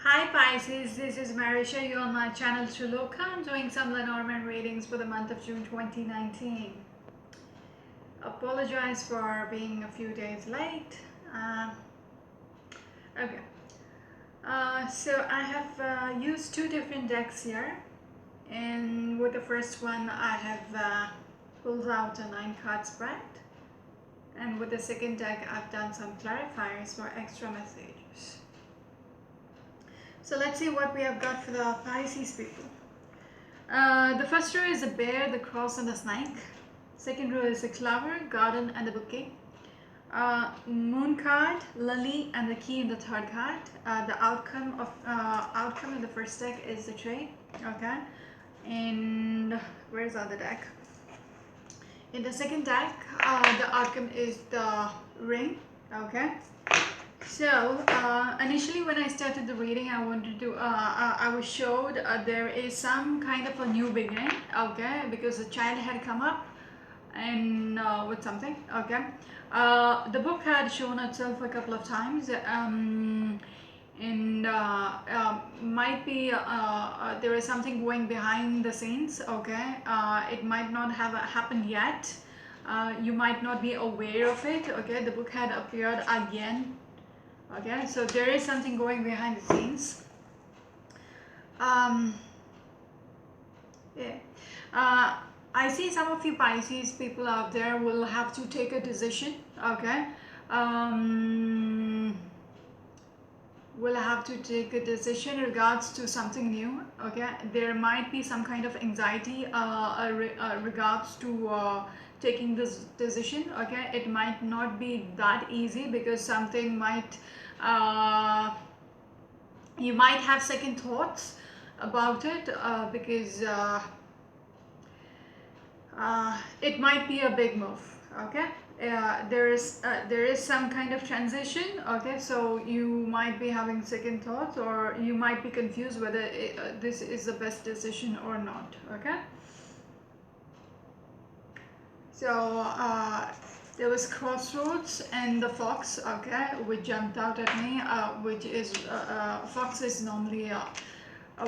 Hi Pisces, this is Marisha. You're on my channel Triloka. I'm doing some Lenormand readings for the month of June 2019. Apologize for being a few days late. Okay, so I have used two different decks here, and with the first one I have pulled out a 9-card spread, and with the second deck I've done some clarifiers for extra messages. So let's see what we have got for the Pisces people. The first row is a bear, the cross, and the snake. Second row is a flower, garden, and the bouquet. Moon card, lily, and the key in the third card. The outcome in the first deck is the trade. Okay, and where's the other deck? In the second deck, the outcome is the ring. Okay. So initially when I started the reading, I wanted to I was showed there is some kind of a new beginning, okay, because the child had come up and with something, okay. The book had shown itself a couple of times, and might be there is something going behind the scenes, okay. It might not have happened yet. You might not be aware of it, okay. The book had appeared again. Okay, so there is something going behind the scenes. Yeah. I see some of you Pisces people out there will have to take a decision. Okay. Will have to take a decision in regards to something new. Okay, there might be some kind of anxiety regards to taking this decision. Okay, it might not be that easy because something might you might have second thoughts about it because it might be a big move. Okay, there is some kind of transition. Okay, so you might be having second thoughts, or you might be confused whether this is the best decision or not. Okay, so there was crossroads and the fox, okay, which jumped out at me, which is fox is normally a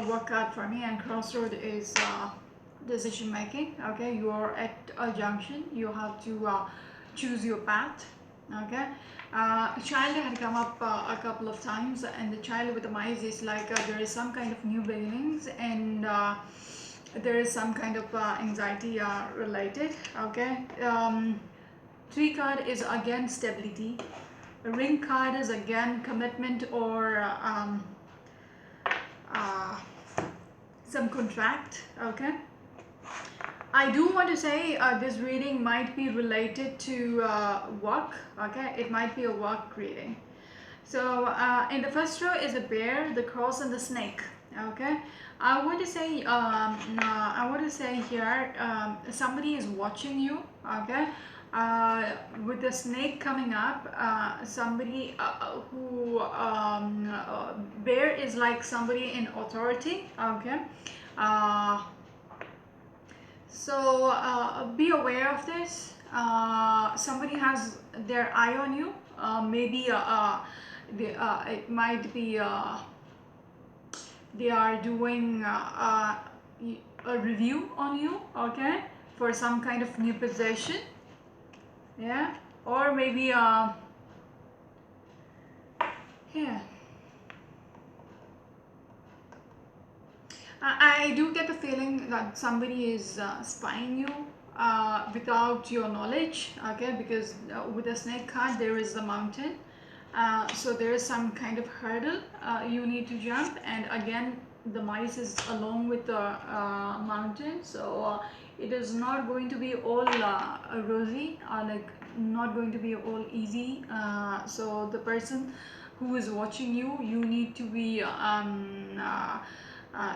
work card for me, and crossroad is decision making. Okay, you are at a junction, you have to choose your path. Okay, a child had come up a couple of times, and the child with the mice is like there is some kind of new beginnings, and there is some kind of anxiety related. Okay, 3 card is again stability. A ring card is again commitment or some contract. Okay, I do want to say this reading might be related to work. Okay, it might be a work reading. So in the first row is a bear, the cross, and the snake. Okay, I want to say here somebody is watching you. Okay, with the snake coming up, somebody who bear is like somebody in authority. Okay. So be aware of this. Somebody has their eye on you. Maybe it might be they are doing a review on you, okay, for some kind of new position. Yeah, or maybe yeah. I do get the feeling that somebody is spying you without your knowledge, okay, because with a snake card there is a mountain, so there is some kind of hurdle you need to jump, and again the mice is along with the mountain, so it is not going to be all rosy, like not going to be all easy. So the person who is watching you, you need to be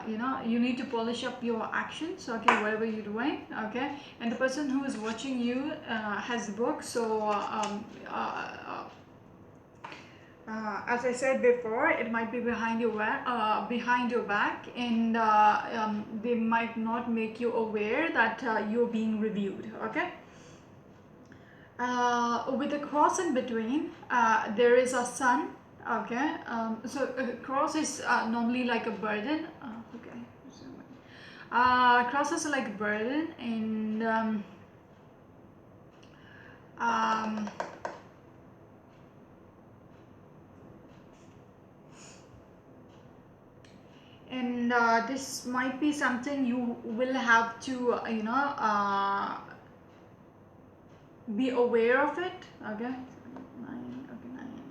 you need to polish up your actions, okay, whatever you're doing, okay. And the person who is watching you has a book, so as I said before, it might be behind your back, and they might not make you aware that you're being reviewed, okay. With the cross in between, there is a sun, Okay. So cross is normally like a burden. Okay. So, cross is like a burden, um, and this might be something you will have to be aware of it. Okay. Nine. Okay. Nine.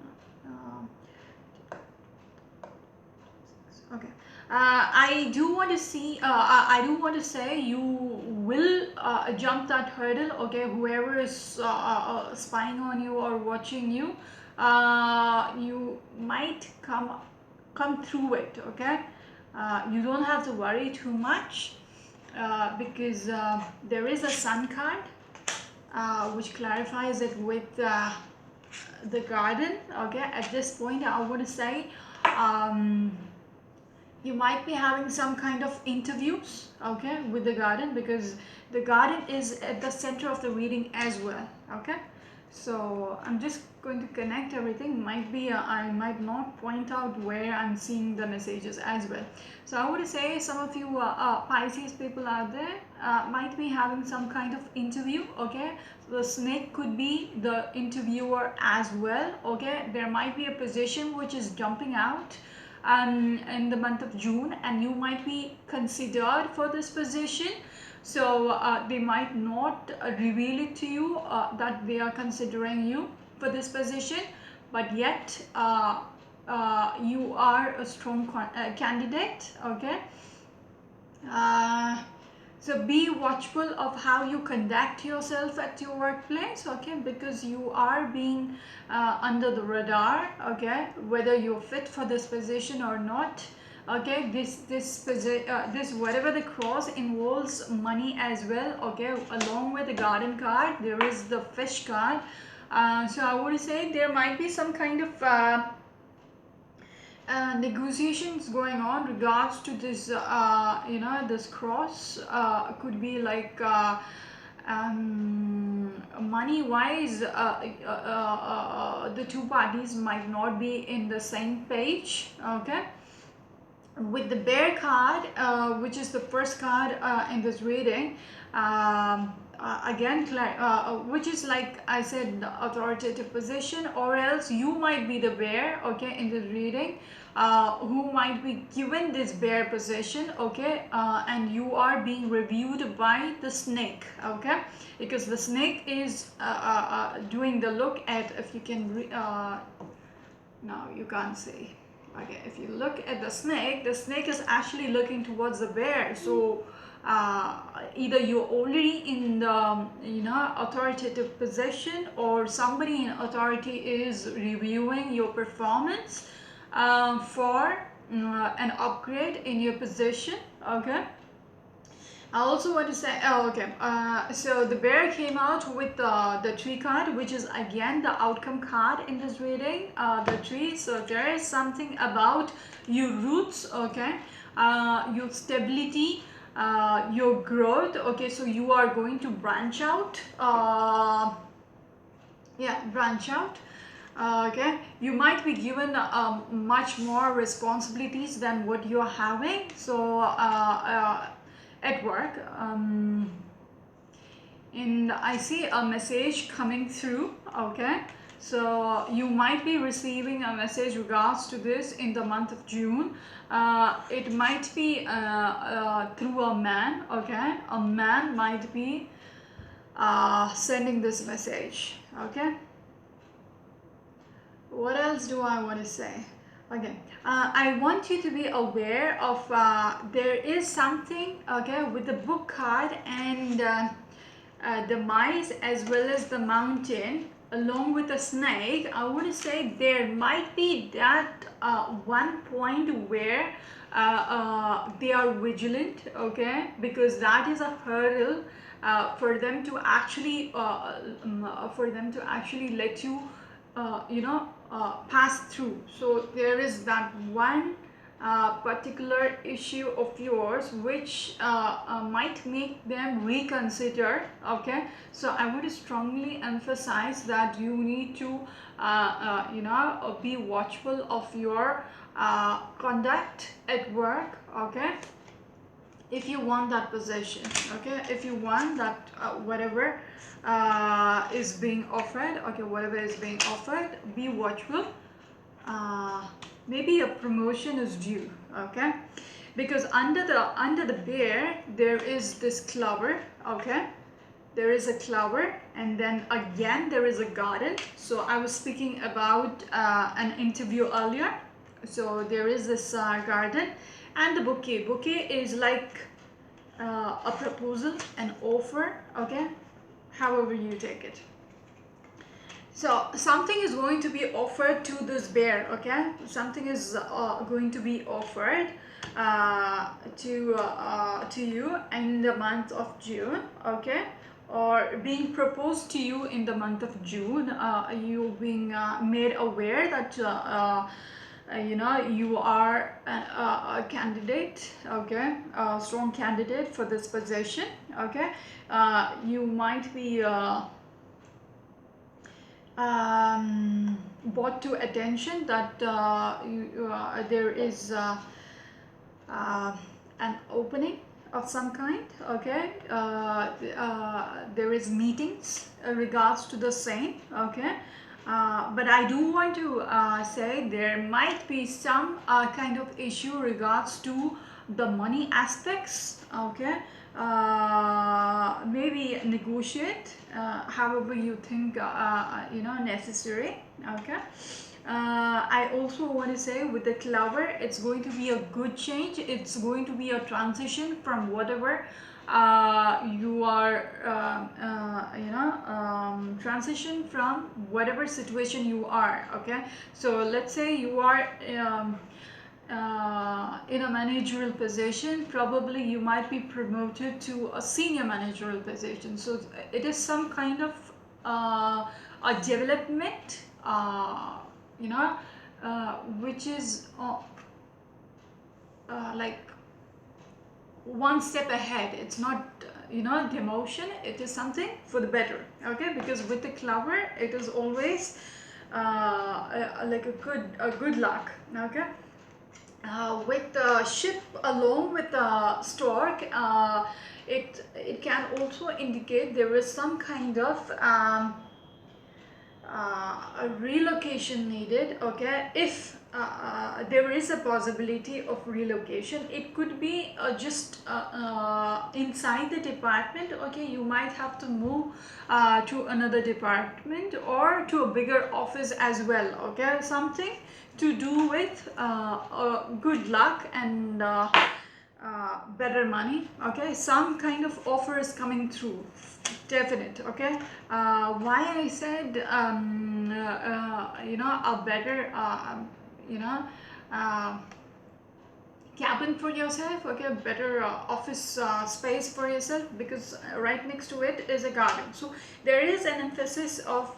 Okay. I do want to see. I do want to say you will jump that hurdle. Okay, whoever is spying on you or watching you, you might come through it. Okay, you don't have to worry too much because there is a sun card which clarifies it with the garden. Okay, at this point, I want to say. You might be having some kind of interviews, okay, with the garden, because the garden is at the center of the reading as well. Okay, so I'm just going to connect everything. Might be I might not point out where I'm seeing the messages as well. So I would say some of you Pisces people out there might be having some kind of interview. Okay, so the snake could be the interviewer as well. Okay, there might be a position which is jumping out in the month of June, and you might be considered for this position. So they might not reveal it to you that they are considering you for this position, but yet you are a strong candidate. Okay. Uh, so be watchful of how you conduct yourself at your workplace, okay, because you are being under the radar, okay, whether you're fit for this position or not. Okay, this whatever the cross involves money as well. Okay, along with the garden card there is the fish card. So I would say there might be some kind of negotiations going on regards to this this cross. Could be like money wise, the two parties might not be in the same page. Okay, with the bear card, which is the first card in this reading, again which is, like I said, the authoritative position, or else you might be the bear, okay, in this reading, who might be given this bear position, okay, and you are being reviewed by the snake, okay, because the snake is doing the look at, if you can no, you can't see. Okay, if you look at the snake is actually looking towards the bear. So either you're already in the authoritative position, or somebody in authority is reviewing your performance for an upgrade in your position. Okay. I also want to say, oh, okay. So the bear came out with the tree card, which is again the outcome card in this reading. The tree. So there is something about your roots, okay, your stability, your growth. Okay, so you are going to branch out. Yeah, branch out. Okay, you might be given much more responsibilities than what you're having. So at work, and I see a message coming through. Okay, so you might be receiving a message regards to this in the month of June. It might be through a man. Okay, a man might be sending this message. Okay, what else do I want to say? Okay, I want you to be aware of there is something, okay, with the book card and the mice as well as the mountain along with the snake. I want to say there might be that one point where they are vigilant, okay, because that is a hurdle for them to actually let you pass through. So there is that one particular issue of yours which might make them reconsider. Okay, so I would strongly emphasize that you need to be watchful of your conduct at work. Okay, if you want that position, okay, if you want that whatever is being offered, okay, whatever is being offered, be watchful. uh, Maybe a promotion is due. Okay, because under the bear there is this clover. Okay, there is a clover, and then again there is a garden. So I was speaking about an interview earlier. So there is this garden, and the bouquet is like a proposal, an offer. Okay, however you take it. So something is going to be offered to this bear. Okay, something is going to be offered to you in the month of June. Okay, or being proposed to you in the month of June. You being made aware that you are a candidate. Okay, a strong candidate for this position. Okay, you might be brought to attention that there is uh, an opening of some kind. Okay, there is meetings regards to the same. Okay, but I do want to say there might be some kind of issue regards to the money aspects. Okay, maybe negotiate however you think necessary. Okay, I also want to say with the clover, it's going to be a good change. It's going to be a transition from whatever you are transition from whatever situation you are. Okay, so let's say you are in a managerial position. Probably you might be promoted to a senior managerial position. So it is some kind of a development, which is like one step ahead. It's not demotion, it is something for the better. Okay, because with the clover it is always like a good luck. Okay, with the ship along with the stork, it can also indicate there is some kind of a relocation needed. Okay, if there is a possibility of relocation, it could be just inside the department. Okay, you might have to move to another department or to a bigger office as well. Okay, something to do with good luck and better money. Okay, some kind of offer is coming through, definite. Okay, why I said a better uh, cabin for yourself. Okay, better office space for yourself, because right next to it is a garden. So there is an emphasis of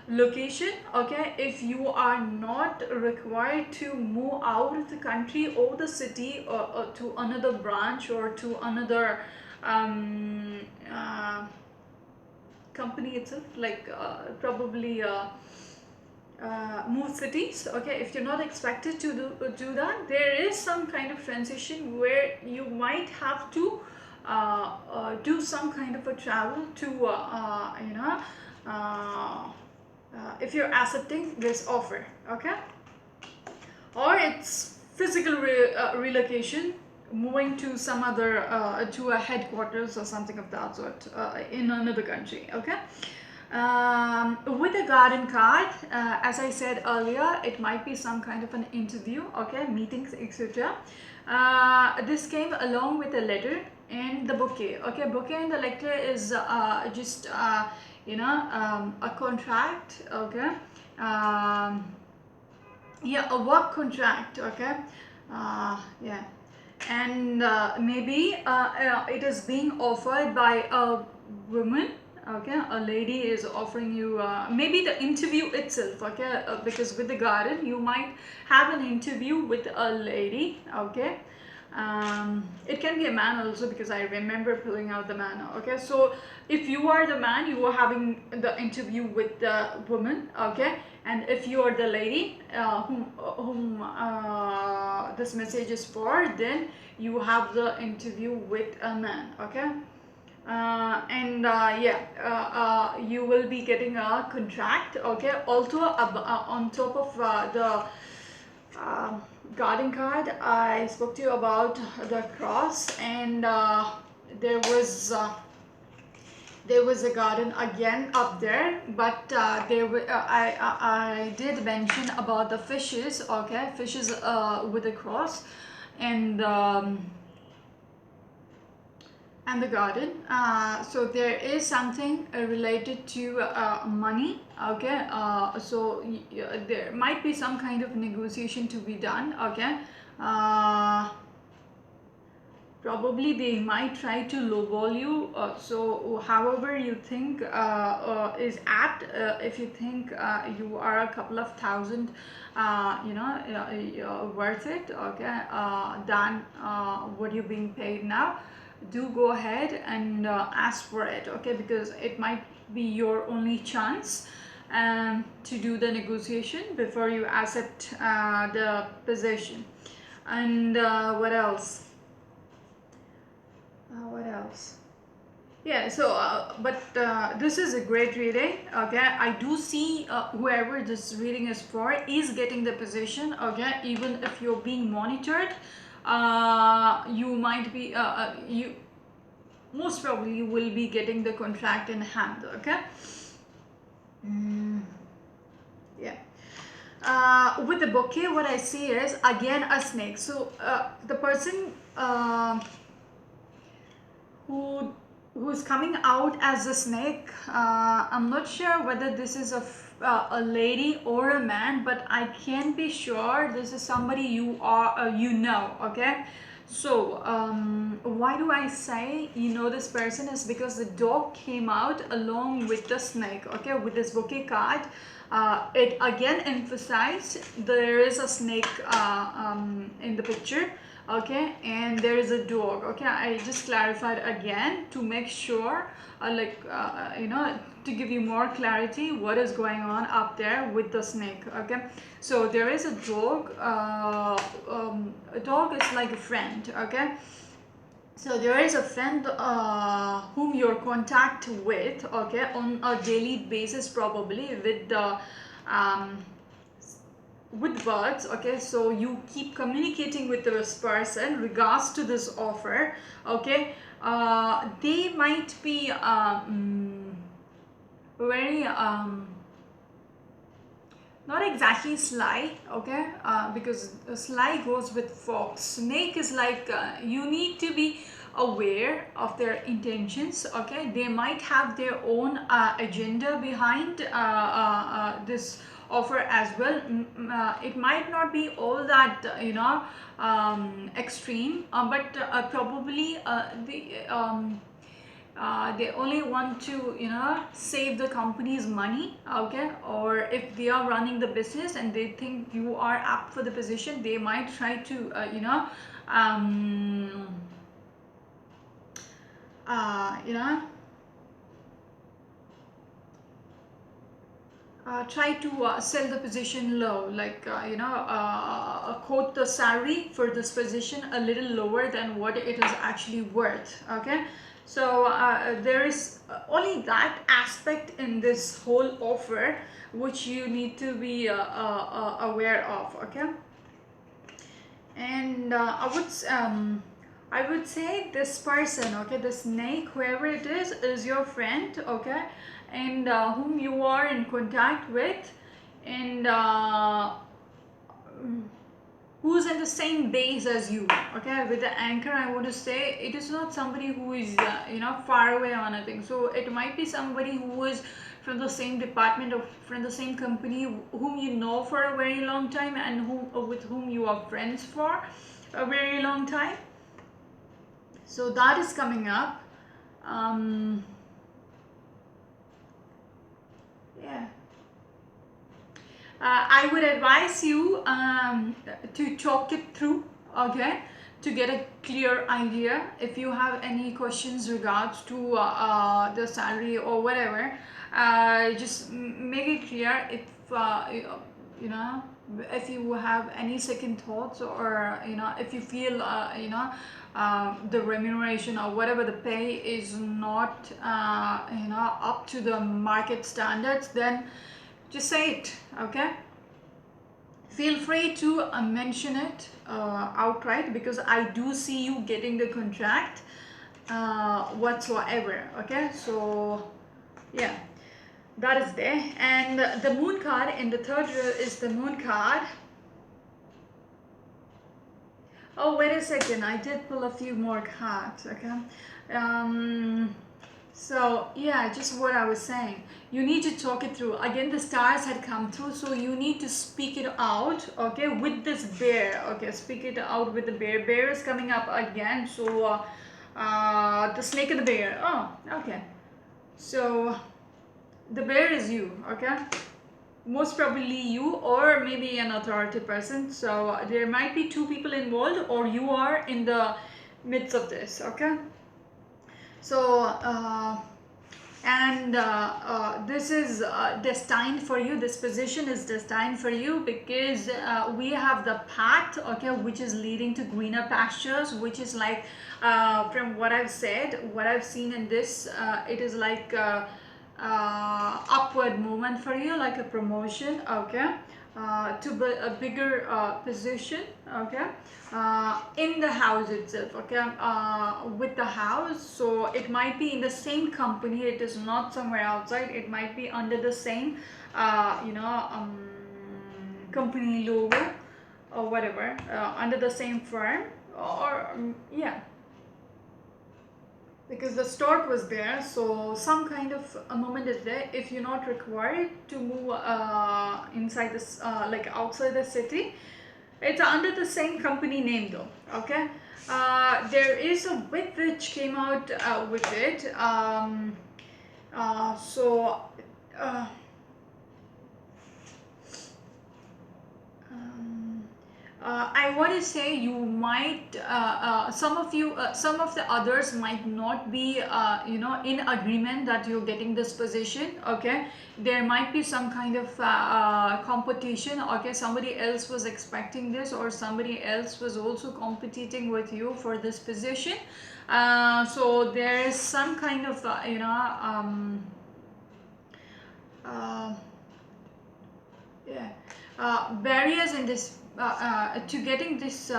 location. Okay, if you are not required to move out of the country or the city, or to another branch or to another company itself, like probably move cities. Okay, if you're not expected to do that, there is some kind of transition where you might have to do some kind of a travel to if you're accepting this offer. Okay, or it's physical relocation, moving to some other to a headquarters or something of that sort in another country. Okay, with a garden card, as I said earlier, it might be some kind of an interview. Okay, meetings, etc. This came along with a letter and the bouquet. Okay, bouquet and the letter is just a contract. Okay, yeah, a work contract. Okay, yeah, and maybe it is being offered by a woman. Okay, a lady is offering you maybe the interview itself. Okay, because with the garden you might have an interview with a lady. Okay, it can be a man also, because I remember pulling out the man. Okay, so if you are the man, you are having the interview with the woman. Okay, and if you are the lady whom this message is for, then you have the interview with a man. Okay, and yeah, you will be getting a contract. Okay, also on top of the uh, garden card, I spoke to you about the cross, and there was a garden again up there, but there were I did mention about the fishes. Okay, fishes with a cross, and and the garden. So there is something related to money. Okay, so there might be some kind of negotiation to be done. Okay, uh, probably they might try to lowball you. So however you think is apt, if you think you are a couple of thousand worth it, okay, than what you're being paid now, do go ahead and ask for it. Okay, because it might be your only chance to do the negotiation before you accept the position. And what else? What else? Yeah, so but this is a great reading. Okay, I do see whoever this reading is for is getting the position. Okay, even if you're being monitored, you might be you most probably will be getting the contract in hand. Okay. Mm, yeah. With the bouquet, what I see is again a snake. So the person who who's coming out as a snake. I'm not sure whether this is a lady or a man, but I can be sure this is somebody you are you know. Okay, so why do I say you know this person is because the dog came out along with the snake. Okay, with this bouquet card. It again emphasized there is a snake in the picture. Okay, and there is a dog. Okay, I just clarified again to make sure to give you more clarity what is going on up there with the snake. Okay, so there is a dog. A dog is like a friend. Okay, so there is a friend whom you're contact with. Okay, on a daily basis, probably with the with words. Okay, so you keep communicating with this person regards to this offer. Okay, they might be very not exactly sly. Okay, because sly goes with fox. Snake is like you need to be aware of their intentions. Okay, they might have their own agenda behind this offer as well. It might not be all that extreme, but probably they only want to save the company's money. Okay, or if they are running the business and they think you are up for the position, they might try to um, you know try to sell the position low, like quote the salary for this position a little lower than what it is actually worth. Okay, so there is only that aspect in this whole offer which you need to be aware of. Okay, and I would say this person, okay, the snake, whoever it is your friend. Okay, and whom you are in contact with, and who's in the same base as you. Okay, with the anchor, I want to say it is not somebody who is far away or anything. So it might be somebody who is from the same department or from the same company, whom you know for a very long time, and with whom you are friends for a very long time. So that is coming up. um, Yeah. I would advise you to talk it through, okay, to get a clear idea. If you have any questions regards to the salary or whatever, just make it clear. If you know, if you have any second thoughts, or if you feel the remuneration or whatever the pay is not up to the market standards, then just say it, okay? Feel free to mention it outright, because I do see you getting the contract whatsoever, okay? So yeah, that is there. And the moon card in the third row is the moon card. Oh, wait a second, I did pull a few more cards, okay? So yeah, just what I was saying, you need to talk it through. Again, the stars had come through, so you need to speak it out, okay, with this bear, okay? Speak it out with the bear. Bear is coming up again, so the snake and the bear. Oh, okay. So the bear is you, okay? Most probably you, or maybe an authority person. So there might be two people involved, or you are in the midst of this, okay? So this is destined for you. This position is destined for you, because we have the path, okay, which is leading to greener pastures, which is like from what I've said, what I've seen in this, it is like upward movement for you, like a promotion, okay, to a bigger position, okay, in the house itself, okay, with the house. So it might be in the same company, it is not somewhere outside, it might be under the same company logo or whatever, under the same firm, or yeah, because the stork was there, so some kind of a moment is there. If you're not required to move inside this like outside the city, it's under the same company name though, okay. There is a whip which came out with it, so I want to say you might, some of the others might not be, in agreement that you're getting this position. Okay, there might be some kind of competition. Okay, somebody else was expecting this, or somebody else was also competing with you for this position. So there is some kind of, yeah, barriers in this to getting this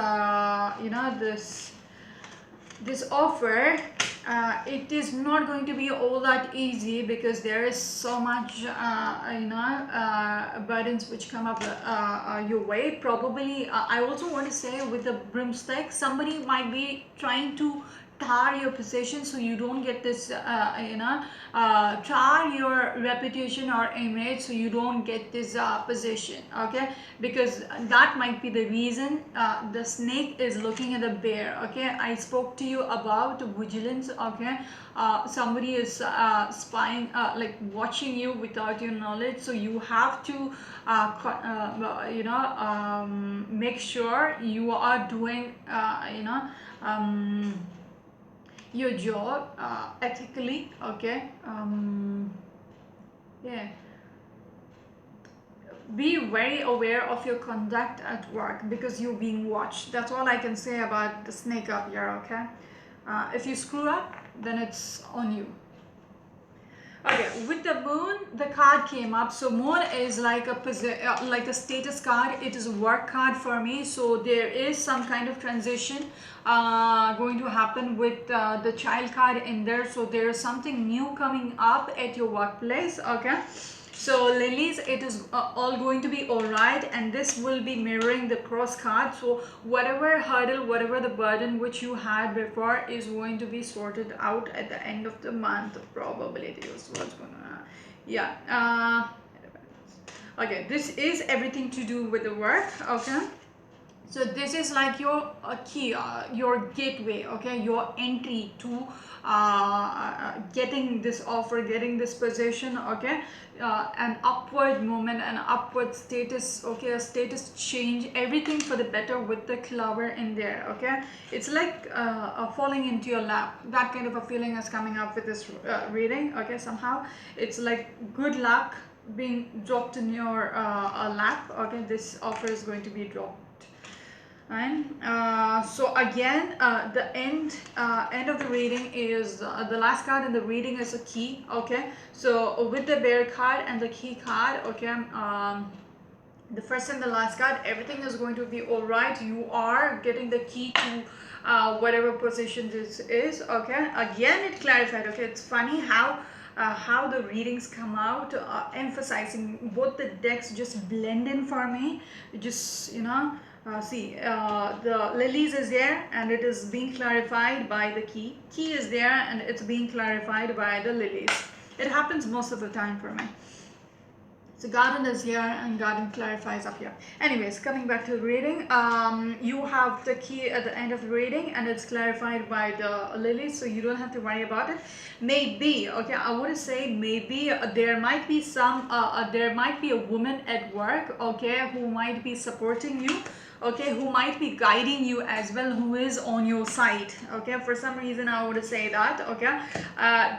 this offer. It is not going to be all that easy, because there is so much burdens which come up your way. Probably I also want to say, with the broomstick, somebody might be trying to tar your position, so you don't get this tar your reputation or image, so you don't get this position, okay, because that might be the reason the snake is looking at the bear, okay. I spoke to you about vigilance, okay. Somebody is spying, like watching you without your knowledge, so you have to make sure you are doing your job ethically, okay. Yeah, be very aware of your conduct at work, because you're being watched. That's all I can say about the snake up here, okay. If you screw up, then it's on you. Okay, with the moon, the card came up. So moon is like a status card. It is a work card for me. So there is some kind of transition going to happen with the child card in there. So there is something new coming up at your workplace. Okay. So lilies, it is all going to be all right, and this will be mirroring the cross card. So whatever hurdle, whatever the burden which you had before is going to be sorted out at the end of the month. Probability is what's gonna, yeah. Okay, this is everything to do with the work. Okay. So this is like your key, your gateway, okay, your entry to getting this offer, getting this position, okay, an upward movement, an upward status, okay, a status change, everything for the better with the clover in there, okay. It's like falling into your lap. That kind of a feeling is coming up with this reading, okay. Somehow it's like good luck being dropped in your lap, okay. This offer is going to be dropped. And so again, the end of the reading is the last card in the reading is a key, okay. So with the bear card and the key card, okay, the first and the last card, everything is going to be all right. You are getting the key to whatever position this is, okay. Again, it clarified, okay. It's funny how the readings come out, emphasizing both the decks just blend in for me. Just, you know, see, the lilies is there and it is being clarified by the key. Key is there and it's being clarified by the lilies. It happens most of the time for me. So garden is here and garden clarifies up here. Anyways, coming back to the reading, you have the key at the end of the reading and it's clarified by the lilies, so you don't have to worry about it. Maybe, okay, I want to say maybe there might be there might be a woman at work, okay, who might be supporting you, okay, who might be guiding you as well, who is on your side, okay. For some reason I would say that, okay,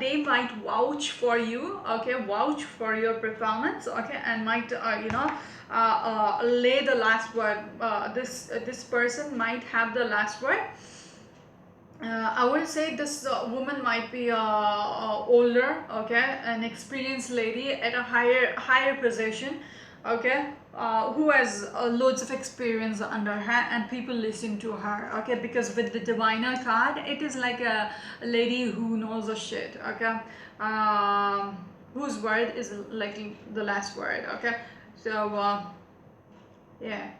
they might vouch for you, okay, vouch for your performance, okay, and might lay the last word. This person might have the last word. I would say this woman might be older, okay, an experienced lady at a higher position, okay, who has loads of experience under her and people listen to her, okay, because with the diviner card, it is like a lady who knows a shit, okay, whose word is like the last word, okay. So yeah.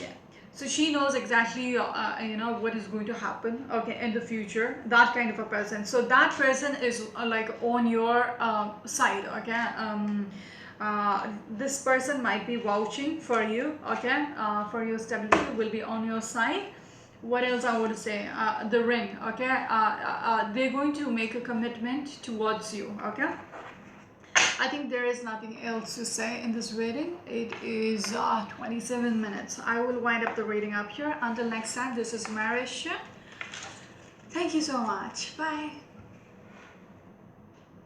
Yeah, so she knows exactly what is going to happen, okay, in the future, that kind of a person. So that person is like on your side, okay. This person might be vouching for you, okay, for your stability, will be on your side. What else I would say? The ring, okay. They're going to make a commitment towards you, okay. I think there is nothing else to say in this reading. It is 27 minutes. I will wind up the reading up here. Until next time, this is Marish. Thank you so much. Bye.